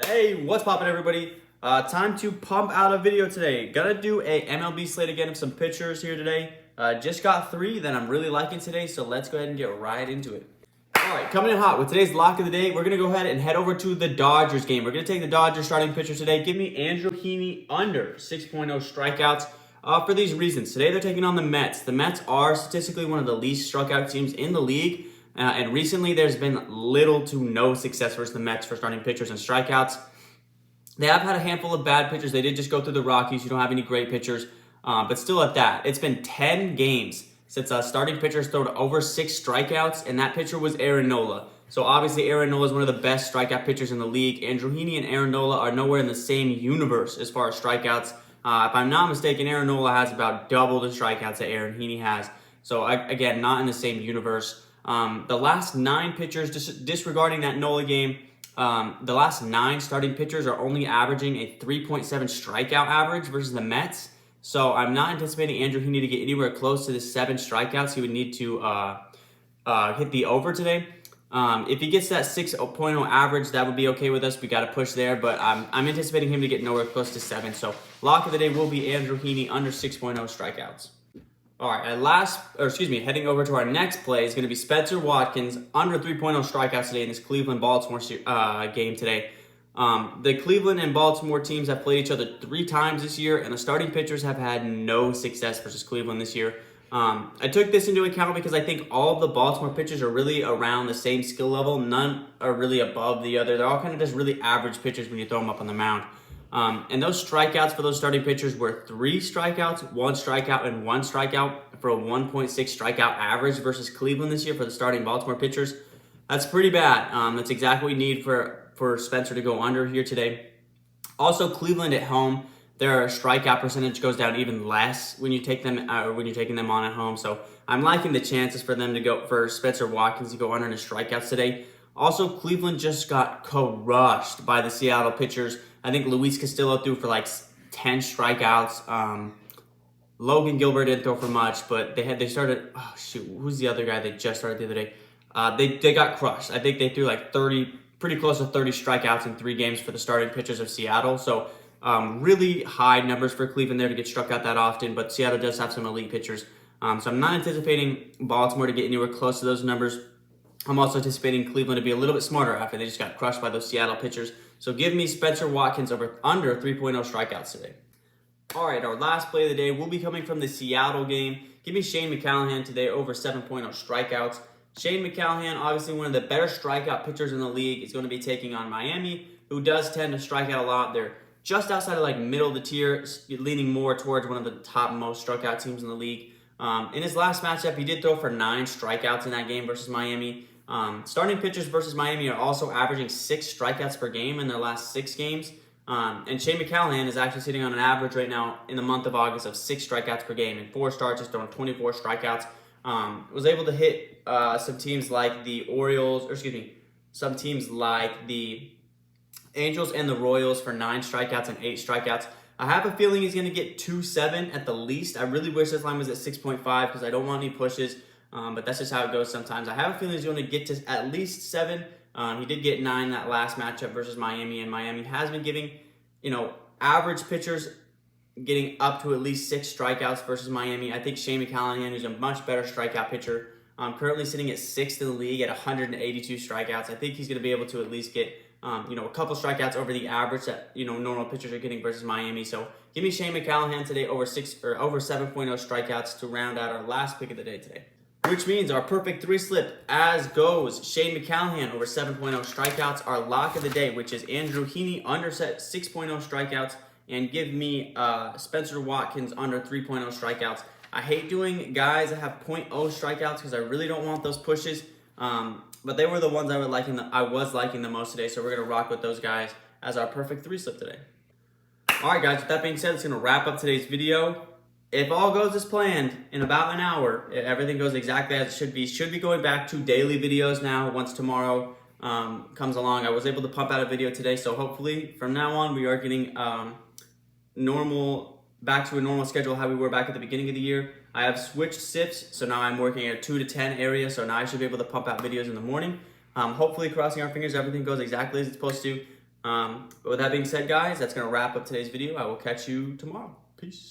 Hey, what's poppin', everybody? Time to pump out a video today. Gonna do a MLB slate again of some pitchers here today. Just got 3 that I'm really liking today, so let's go ahead and get right into it. All right, coming in hot with today's lock of the day, we're gonna go ahead and head over to the Dodgers game. We're gonna take the Dodgers starting pitcher today. Give me Andrew Heaney under 6.0 strikeouts. For these reasons, today they're taking on the Mets. The Mets are statistically one of the least struck-out teams in the league. And recently, there's been little to no success versus the Mets for starting pitchers and strikeouts. They have had a handful of bad pitchers. They did just go through the Rockies. You don't have any great pitchers. But still at that, it's been 10 games since starting pitchers thrown over 6 strikeouts, and that pitcher was Aaron Nola. So obviously, Aaron Nola is one of the best strikeout pitchers in the league. Andrew Heaney and Aaron Nola are nowhere in the same universe as far as strikeouts. If I'm not mistaken, Aaron Nola has about double the strikeouts that Aaron Heaney has. So again, not in the same universe. The last 9 pitchers, disregarding that Nola game, the last 9 starting pitchers are only averaging a 3.7 strikeout average versus the Mets. So I'm not anticipating Andrew Heaney to get anywhere close to the 7 strikeouts. He would need to hit the over today. If he gets that 6.0 average, that would be okay with us. We got to push there, but I'm anticipating him to get nowhere close to 7. So lock of the day will be Andrew Heaney under 6.0 strikeouts. All right, heading over to our next play is going to be Spencer Watkins under 3.0 strikeouts today in this Cleveland-Baltimore game today. The Cleveland and Baltimore teams have played each other 3 times this year, and the starting pitchers have had no success versus Cleveland this year. I took this into account because I think all of the Baltimore pitchers are really around the same skill level. None are really above the other. They're all kind of just really average pitchers when you throw them up on the mound. And those strikeouts for those starting pitchers were 3 strikeouts, 1 strikeout, and 1 strikeout for a 1.6 strikeout average versus Cleveland this year for the starting Baltimore pitchers. That's pretty bad. That's exactly what we need for Spencer to go under here today. Also, Cleveland at home, their strikeout percentage goes down even less when you take them when you're taking them on at home. So I'm liking the chances for Spencer Watkins to go under in his strikeouts today. Also, Cleveland just got crushed by the Seattle pitchers. I think Luis Castillo threw for like 10 strikeouts. Logan Gilbert didn't throw for much, but they started. Oh shoot, who's the other guy they just started the other day? They got crushed. I think they threw like 30, pretty close to 30 strikeouts in 3 games for the starting pitchers of Seattle. So really high numbers for Cleveland there to get struck out that often, but Seattle does have some elite pitchers. So I'm not anticipating Baltimore to get anywhere close to those numbers. I'm also anticipating Cleveland to be a little bit smarter after they just got crushed by those Seattle pitchers. So give me Spencer Watkins under 3.0 strikeouts today. All right, our last play of the day will be coming from the Seattle game. Give me Shane Callahan today over 7.0 strikeouts. Shane Callahan, obviously one of the better strikeout pitchers in the league, is going to be taking on Miami, who does tend to strike out a lot. They're just outside of like middle of the tier, leaning more towards one of the top most struck out teams in the league. In his last matchup, he did throw for 9 strikeouts in that game versus Miami. Starting pitchers versus Miami are also averaging 6 strikeouts per game in their last 6 games. And Shane Callahan is actually sitting on an average right now in the month of August of 6 strikeouts per game. In 4 starts, he's thrown 24 strikeouts. Was able to hit some teams like the some teams like the Angels and the Royals for 9 strikeouts and 8 strikeouts. I have a feeling he's going to get 2.7 at the least. I really wish this line was at 6.5 because I don't want any pushes. But that's just how it goes sometimes. I have a feeling he's going to get to at least 7. He did get 9 that last matchup versus Miami, and Miami has been giving, average pitchers getting up to at least 6 strikeouts versus Miami. I think Shane Callahan, who's a much better strikeout pitcher, currently sitting at 6th in the league at 182 strikeouts. I think he's going to be able to at least get, a couple strikeouts over the average that, normal pitchers are getting versus Miami. So give me Shane Callahan today over 7.0 strikeouts to round out our last pick of the day today. Which means our perfect 3 slip as goes Shane Callahan over 7.0 strikeouts. Our lock of the day, which is Andrew Heaney under 6.0 strikeouts, and give me Spencer Watkins under 3.0 strikeouts. I hate doing guys that have 0.0 strikeouts because I really don't want those pushes. But they were the ones I was liking the most today, so we're gonna rock with those guys as our perfect 3 slip today. All right, guys. With that being said, it's gonna wrap up today's video. If all goes as planned, in about an hour, if everything goes exactly as it should be going back to daily videos now once tomorrow comes along. I was able to pump out a video today, so hopefully from now on we are getting back to a normal schedule how we were back at the beginning of the year. I have switched shifts, so now I'm working at a 2 to 10 area, so now I should be able to pump out videos in the morning. Hopefully, crossing our fingers, everything goes exactly as it's supposed to. But with that being said, guys, that's going to wrap up today's video. I will catch you tomorrow. Peace.